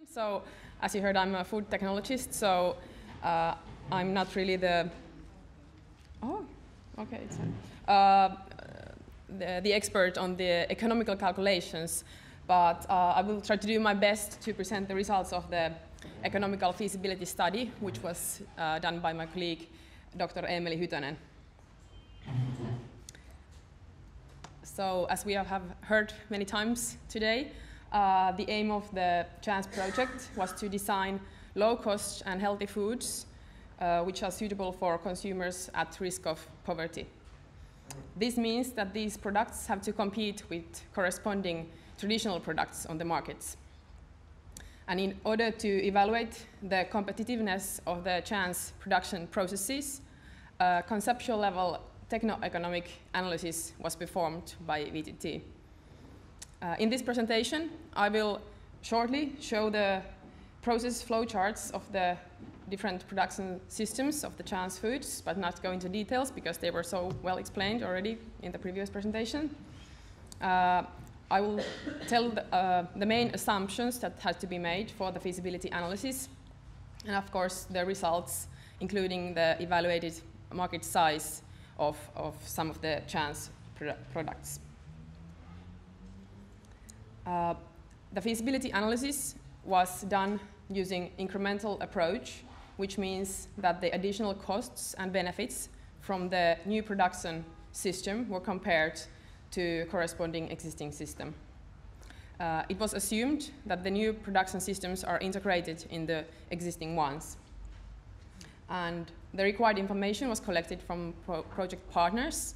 So, as you heard, I'm a food technologist, so I'm not really the expert on the economical calculations, but I will try to do my best to present the results of the economical feasibility study, which was done by my colleague, Dr. Eemeli Hytönen. So, as we have heard many times today, the aim of the CHANCE project was to design low-cost and healthy foods which are suitable for consumers at risk of poverty. This means that these products have to compete with corresponding traditional products on the markets. And in order to evaluate the competitiveness of the CHANCE production processes, a conceptual level techno-economic analysis was performed by VTT. In this presentation, I will shortly show the process flowcharts of the different production systems of the CHANCE foods, but not go into details because they were so well explained already in the previous presentation. I will tell the main assumptions that had to be made for the feasibility analysis, and of course the results, including the evaluated market size of some of the CHANCE products. The feasibility analysis was done using incremental approach, which means that the additional costs and benefits from the new production system were compared to corresponding existing system. It was assumed that the new production systems are integrated in the existing ones. And the required information was collected from project partners,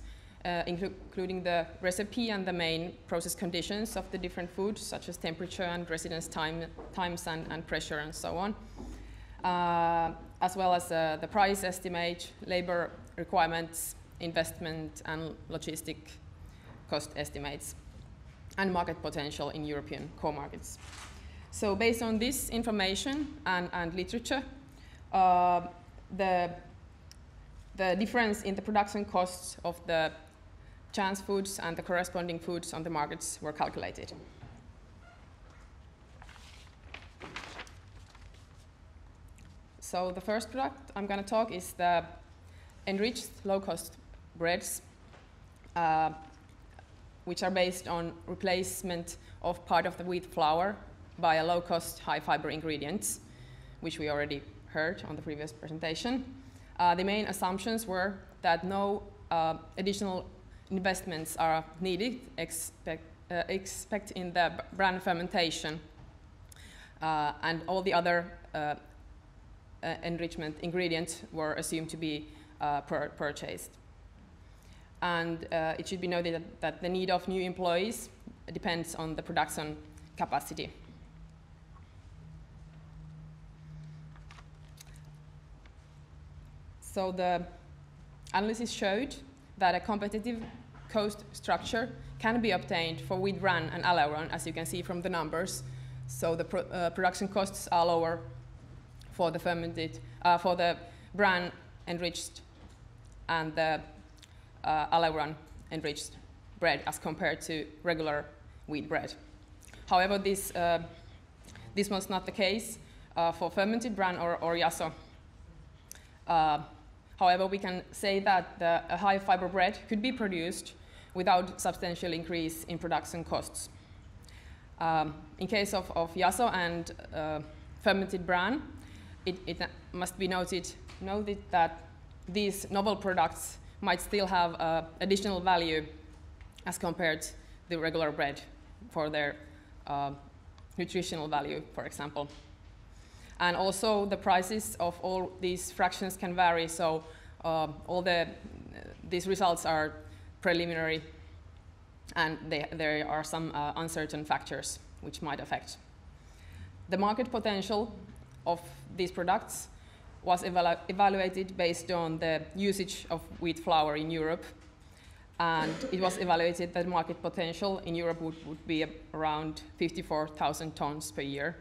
including the recipe and the main process conditions of the different foods, such as temperature and residence times and pressure and so on, as well as the price estimate, labor requirements, investment and logistic cost estimates, and market potential in European core markets. So based on this information and literature, the difference in the production costs of the CHANCE foods and the corresponding foods on the markets were calculated. So the first product I'm going to talk is the enriched low-cost breads, which are based on replacement of part of the wheat flour by a low-cost, high-fiber ingredients, which we already heard on the previous presentation. The main assumptions were that no additional investments are needed, except in the bran fermentation, and all the other enrichment ingredients were assumed to be purchased. And it should be noted that the need of new employees depends on the production capacity. So the analysis showed that a competitive cost structure can be obtained for wheat bran and aileron, as you can see from the numbers. So the production costs are lower for the fermented, for the bran enriched and the aileron enriched bread as compared to regular wheat bread. However, this was not the case for fermented bran or yasso. However, we can say that a high-fiber bread could be produced without substantial increase in production costs. In case of yasso and fermented bran, it must be noted that these novel products might still have additional value as compared to the regular bread for their nutritional value, for example. And also the prices of all these fractions can vary, so these results are preliminary, and there are some uncertain factors which might affect. The market potential of these products was evaluated based on the usage of wheat flour in Europe, and it was evaluated that market potential in Europe would be around 54,000 tons per year,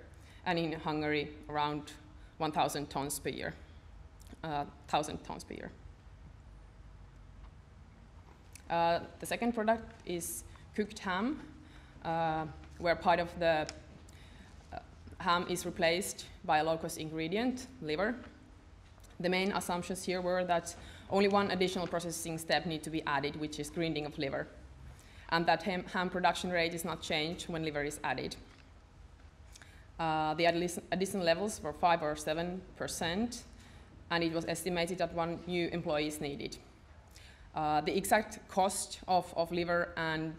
and in Hungary around 1,000 tons per year. The second product is cooked ham, where part of the ham is replaced by a low-cost ingredient, liver. The main assumptions here were that only one additional processing step needs to be added, which is grinding of liver, and that ham production rate is not changed when liver is added. The additional levels were 5 or 7%, and it was estimated that 1 new employee is needed. The exact cost of liver and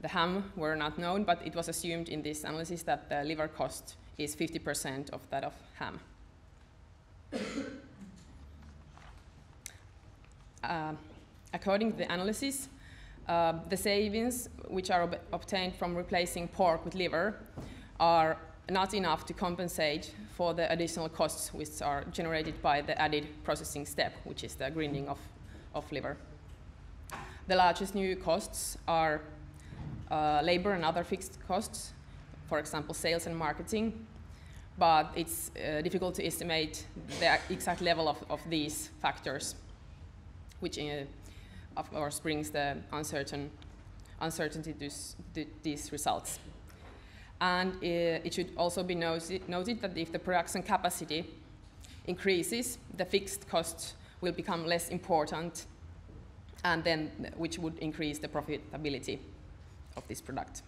the ham were not known, but it was assumed in this analysis that the liver cost is 50% of that of ham. According to the analysis, the savings which are obtained from replacing pork with liver are not enough to compensate for the additional costs which are generated by the added processing step, which is the grinding of liver. The largest new costs are labor and other fixed costs, for example, sales and marketing, but it's difficult to estimate the exact level of these factors, which of course brings the uncertainty to these results. And it should also be noted that if the production capacity increases, the fixed costs will become less important, and then which would increase the profitability of this product.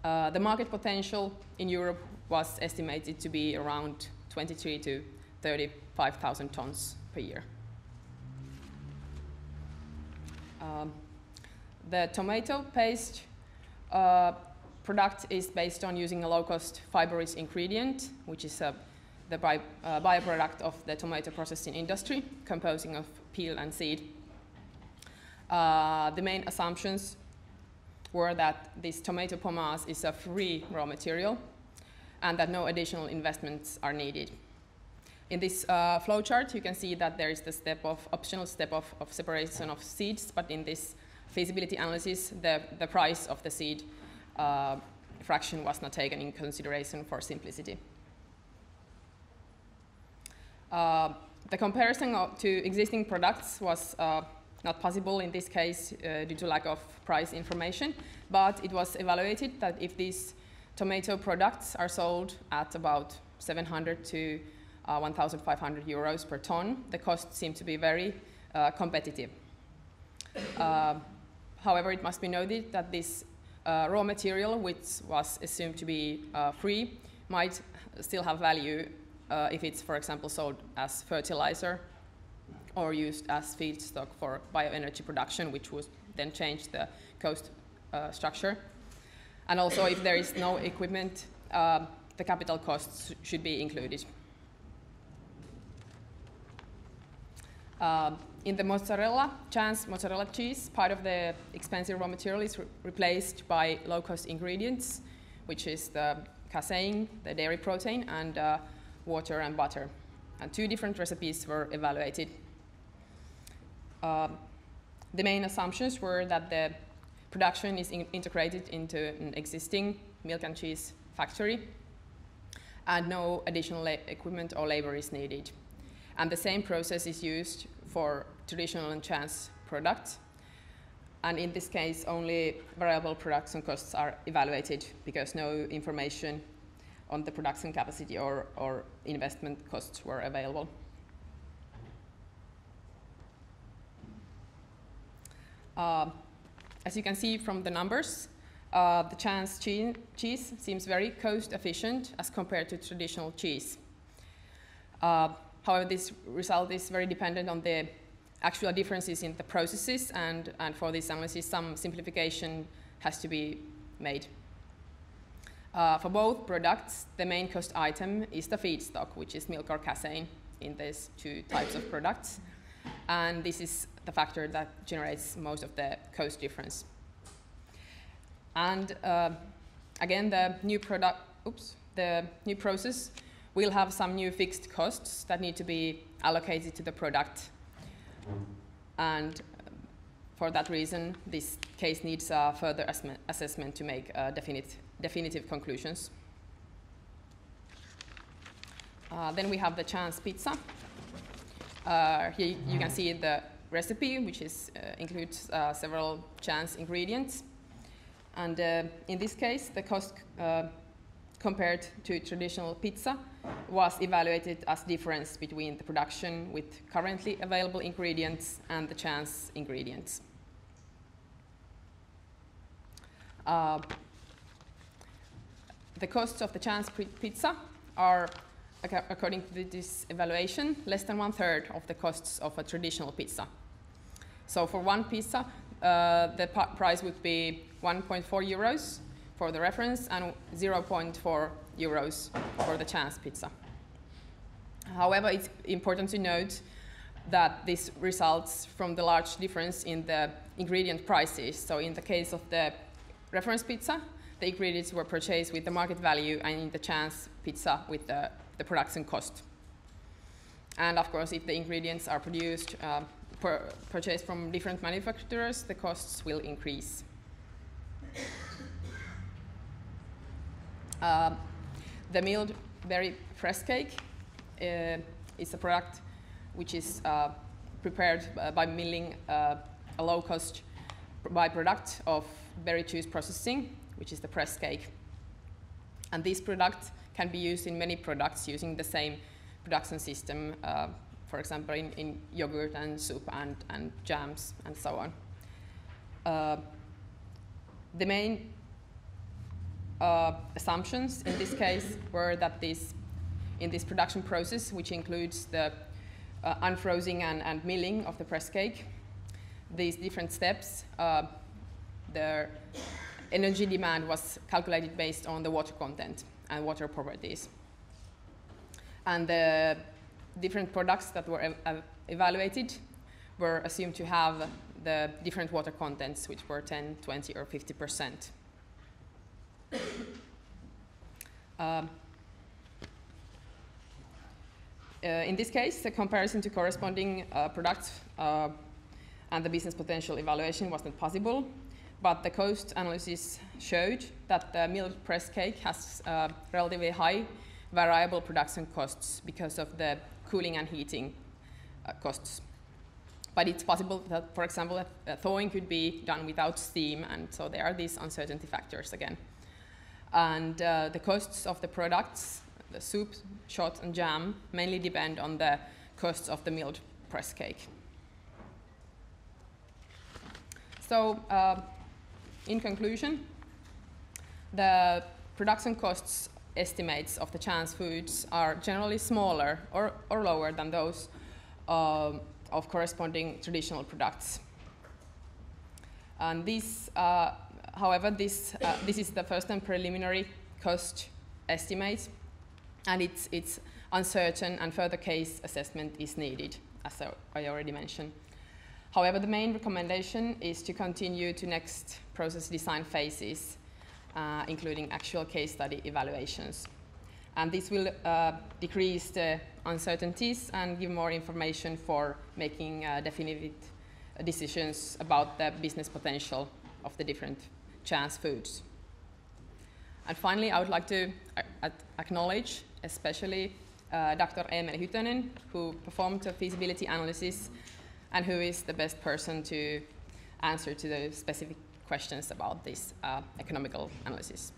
The market potential in Europe was estimated to be around 23 to 35,000 tons per year. The tomato paste product is based on using a low-cost fibrous ingredient, which is the byproduct of the tomato processing industry, composing of peel and seed. The main assumptions were that this tomato pomace is a free raw material and that no additional investments are needed. In this flowchart, you can see that there is the optional step of separation of seeds, but in this feasibility analysis, the price of the seed fraction was not taken in consideration for simplicity. The comparison to existing products was not possible in this case due to lack of price information, but it was evaluated that if these tomato products are sold at about 700 to 1,500 euros per ton, the costs seem to be very competitive. However, it must be noted that this raw material, which was assumed to be free, might still have value if it's, for example, sold as fertilizer or used as feedstock for bioenergy production, which would then change the cost structure. And also, if there is no equipment, the capital costs should be included. In the Chance mozzarella cheese, part of the expensive raw material is replaced by low-cost ingredients, which is the casein, the dairy protein, and water and butter. And 2 different recipes were evaluated. The main assumptions were that the production is integrated into an existing milk and cheese factory, and no additional equipment or labor is needed. And the same process is used for traditional and chance products. And in this case, only variable production costs are evaluated because no information on the production capacity or investment costs were available. As you can see from the numbers, the chance cheese seems very cost efficient as compared to traditional cheese. However, this result is very dependent on the actual differences in the processes, and for this analysis, some simplification has to be made. For both products, the main cost item is the feedstock, which is milk or casein in these 2 types of products. And this is the factor that generates most of the cost difference. And again, the new process will have some new fixed costs that need to be allocated to the product. And for that reason, this case needs a further assessment to make definitive conclusions. Then we have the chance pizza. Here you can see the recipe, which includes several chance ingredients. And in this case, the cost compared to traditional pizza was evaluated as difference between the production with currently available ingredients and the chance ingredients. The costs of the chance pizza are, according to this evaluation, less than 1/3 of the costs of a traditional pizza. So for one pizza, the price would be 1.4 euros for the reference and 0.4 euros for the chance pizza. However, it's important to note that this results from the large difference in the ingredient prices. So in the case of the reference pizza, the ingredients were purchased with the market value, and in the chance pizza with the production cost. And of course, if the ingredients are purchased from different manufacturers, the costs will increase. The milled berry press cake is a product which is prepared by milling a low-cost byproduct of berry juice processing, which is the press cake. And this product can be used in many products using the same production system, for example, in yogurt and soup and jams and so on. The main assumptions in this case were that in this production process, which includes the unfrozen and milling of the press cake, these different steps, the energy demand was calculated based on the water content and water properties. And the different products that were evaluated were assumed to have the different water contents, which were 10, 20, or 50%. In this case, the comparison to corresponding products and the business potential evaluation was not possible, but the cost analysis showed that the milled press cake has relatively high variable production costs because of the cooling and heating costs. But it's possible that, for example, thawing could be done without steam, and so there are these uncertainty factors again. And the costs of the products, the soup, shot, and jam, mainly depend on the costs of the milled press cake. So, in conclusion, the production costs estimates of the chance foods are generally smaller or lower than those of corresponding traditional products. And this, however, this is the first and preliminary cost estimate, and it's uncertain, and further case assessment is needed, as I already mentioned. However, the main recommendation is to continue to next process design phases, including actual case study evaluations. And this will decrease the uncertainties and give more information for making definitive decisions about the business potential of the different chance foods. And finally, I would like to acknowledge especially Dr. Emil Hytönen, who performed a feasibility analysis and who is the best person to answer to the specific questions about this economical analysis.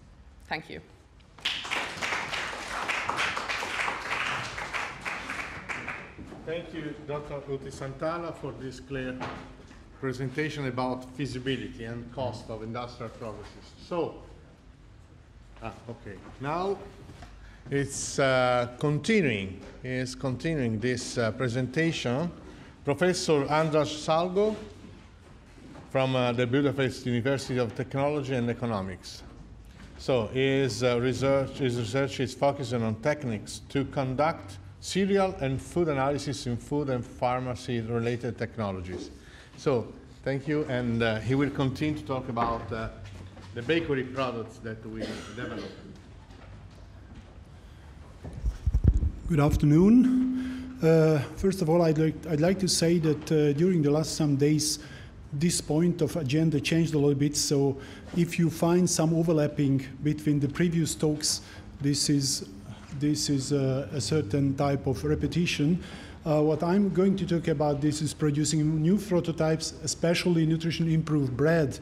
Thank you. Thank you, Dr. Outi Santala, for this clear presentation about feasibility and cost of industrial processes. So, okay, now it's continuing this presentation. Professor András Salgó from the Budapest University of Technology and Economics. So his research is focusing on techniques to conduct cereal and food analysis in food and pharmacy-related technologies. So thank you, and he will continue to talk about the bakery products that we develop. Good afternoon. First of all, I'd like to say that during the last some days, this point of agenda changed a little bit. So if you find some overlapping between the previous talks, this is a certain type of repetition. What I'm going to talk about this is producing new prototypes, especially nutrition improved bread.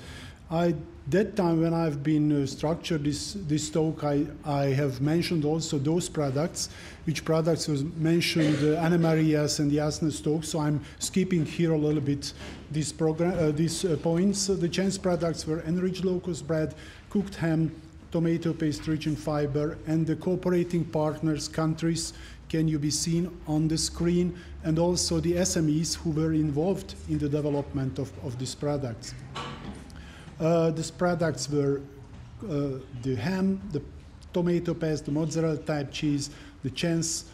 That time when I've been structured this talk, I have mentioned also those products, which products was mentioned Anna Maria's and Jasna's talk, so I'm skipping here a little bit these points. The chance products were enriched locust bread, cooked ham, tomato paste rich in fiber, and the cooperating partners, countries, can you be seen on the screen, and also the SMEs who were involved in the development of these products. These products were the ham, the tomato paste, the mozzarella type cheese, the chance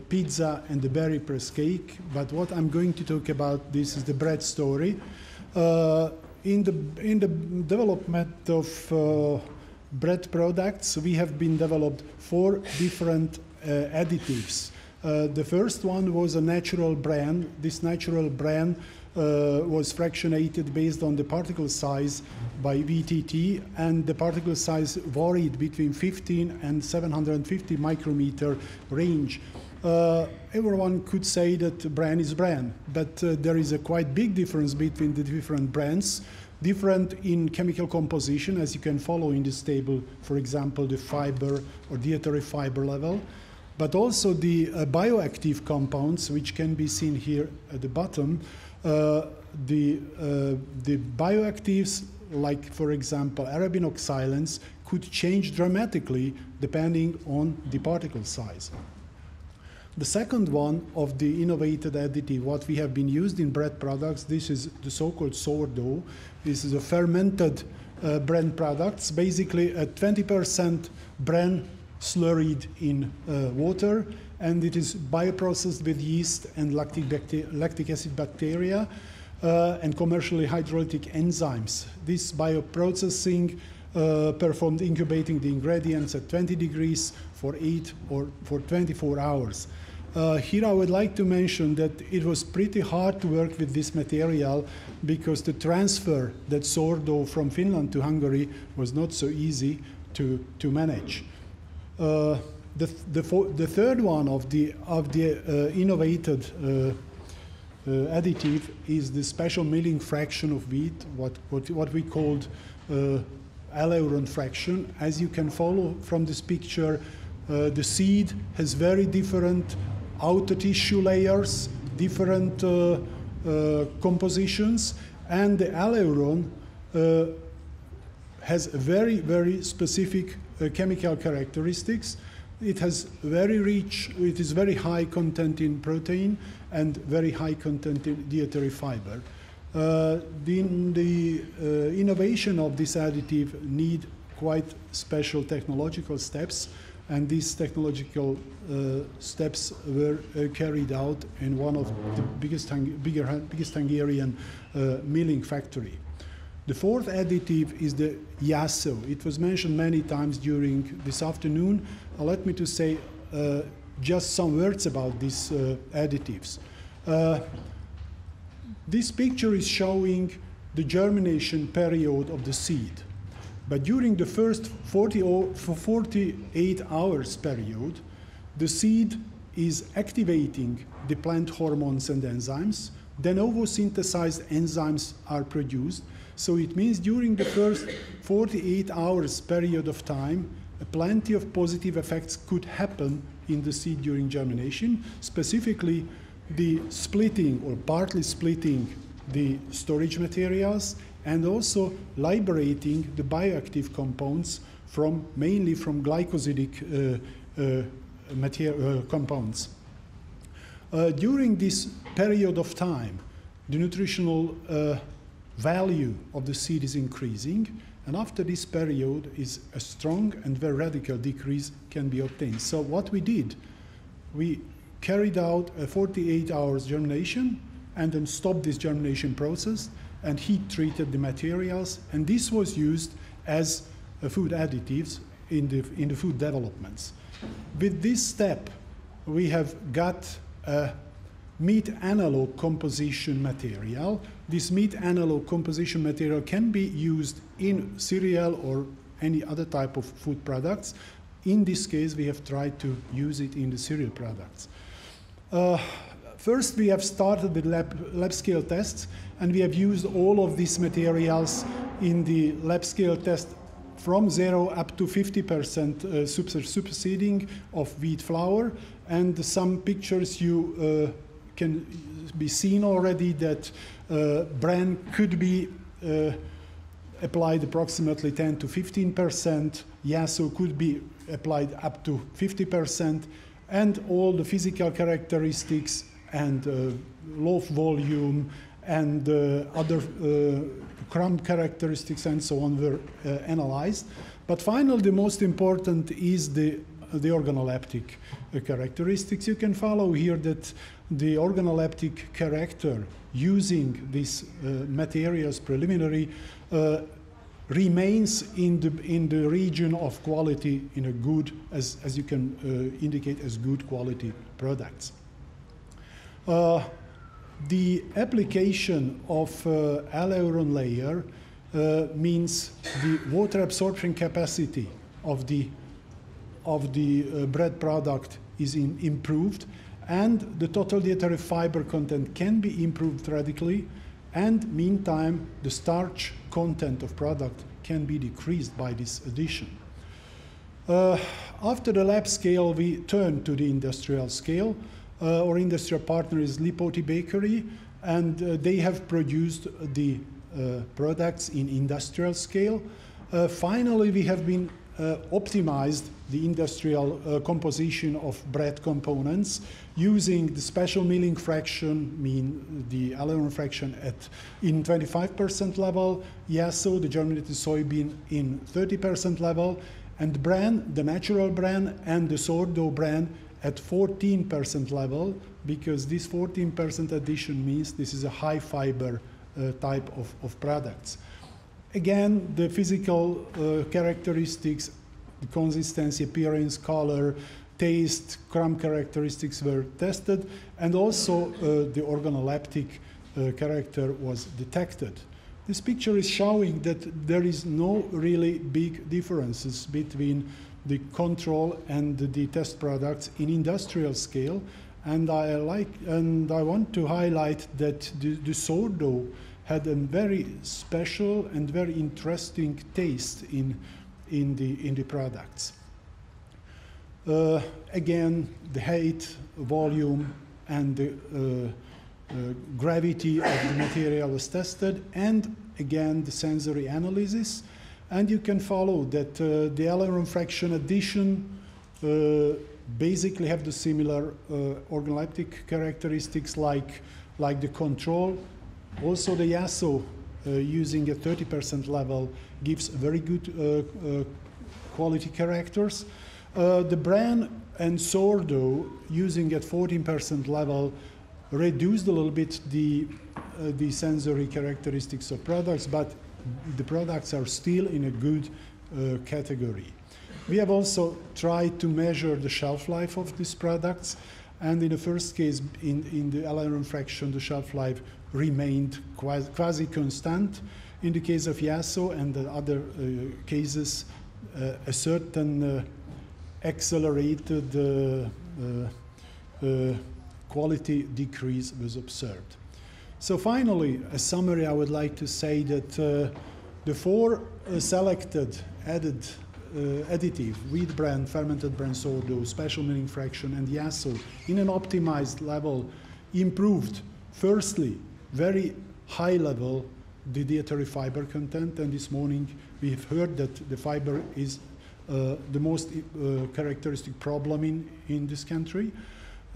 pizza, and the berry press cake. But what I'm going to talk about, this is the bread story. In the development of bread products, we have been developed 4 different additives. The first one was a natural bran. This natural bran was fractionated based on the particle size by VTT, and the particle size varied between 15 and 750 micrometer range. Everyone could say that bran is bran, but there is a quite big difference between the different brands, different in chemical composition, as you can follow in this table, for example, the fiber or dietary fiber level, but also the bioactive compounds, which can be seen here at the bottom. The bioactives, like, for example, arabinoxylans, could change dramatically depending on the particle size. The second one of the innovated additive, what we have been used in bread products, this is the so-called sourdough. This is a fermented bread products, basically a 20% bran slurried in water, and it is bioprocessed with yeast and lactic acid bacteria and commercially hydrolytic enzymes. This bioprocessing performed incubating the ingredients at 20 degrees for 8 or for 24 hours. Here I would like to mention that it was pretty hard to work with this material because the transfer, that sourdough from Finland to Hungary, was not so easy to manage. The third one of the innovated additive is the special milling fraction of wheat, what we called aleuron fraction. As you can follow from this picture, the seed has very different outer tissue layers, different compositions, and the aleuron has very, very specific chemical characteristics. It has very rich, it is very high content in protein and very high content in dietary fiber. The innovation of this additive need quite special technological steps, and these technological steps were carried out in one of the biggest Hungarian milling factory. The fourth additive is the yasso. It was mentioned many times during this afternoon. Let me to say just some words about these additives. This picture is showing the germination period of the seed. But during the first 48 hours period, the seed is activating the plant hormones and enzymes. Then ovosynthesized enzymes are produced. So it means during the first 48 hours period of time, plenty of positive effects could happen in the seed during germination, specifically the splitting or partly splitting the storage materials, and also liberating the bioactive compounds mainly from glycosidic compounds. During this period of time, the nutritional value of the seed is increasing, and after this period is a strong and very radical decrease can be obtained. So what we did, we carried out a 48 hours germination and then stopped this germination process and heat treated the materials, and this was used as food additives in the food developments. With this step, we have got a meat analog composition material. This meat analog composition material can be used in cereal or any other type of food products. In this case, we have tried to use it in the cereal products. first we have started the lab scale tests, and we have used all of these materials in the lab scale test from 0 up to 50% superseding of wheat flour. And some pictures you can be seen already that bran could be applied approximately 10 to 15%, yasso could be applied up to 50%, and all the physical characteristics and loaf volume and other crumb characteristics and so on were analyzed. But finally, the most important is the organoleptic characteristics. You can follow here that the organoleptic character using these materials preliminary remains in the region of quality in a good, as you can indicate, as good quality products. The application of aileron layer means the water absorption capacity of the bread product is improved, and the total dietary fiber content can be improved radically, and meantime the starch content of product can be decreased by this addition. After the lab scale, we turn to the industrial scale. Our industrial partner is Outi Bakery, and they have produced the products in industrial scale. Finally, we have been optimized the industrial composition of bread components using the special milling fraction, mean the aileron fraction in 25% level, yasso, the germinated soybean, in 30% level, and bran, the natural bran, and the sourdough bran at 14% level, because this 14% addition means this is a high fiber type of products. Again, the physical characteristics, the consistency, appearance, color, taste, crumb characteristics were tested, and also the organoleptic character was detected. This picture is showing that there is no really big differences between the control and the test products in industrial scale, and I want to highlight that the sourdough had a very special and very interesting taste in the products. Again, the height, volume, and the gravity of the material was tested, and again the sensory analysis. And you can follow that the aileron fraction addition basically have the similar organoleptic characteristics like the control. Also the yasso using a 30% level gives very good quality characters. The bran and sourdough using at 14% level reduced a little bit the sensory characteristics of products, but the products are still in a good category. We have also tried to measure the shelf life of these products, and in the first case, in the aileron fraction, the shelf life remained quasi-constant. In the case of yasso and the other cases, a certain accelerated quality decrease was observed. So finally, a summary, I would like to say that the four selected additive, wheat bran, fermented bran, sourdough, special milling fraction, and yasso, in an optimized level, improved, firstly, very high level, the dietary fiber content, and this morning we have heard that the fiber is the most characteristic problem in this country,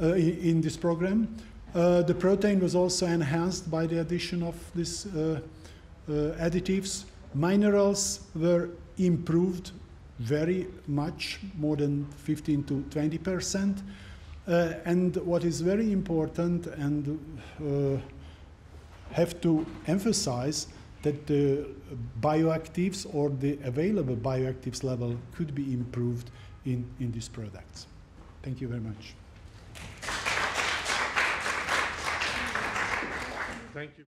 in this program. The protein was also enhanced by the addition of these additives. Minerals were improved very much, more than 15 to 20%. And what is very important, and have to emphasize, that the bioactives or the available bioactives level could be improved in these products. Thank you very much. Thank you.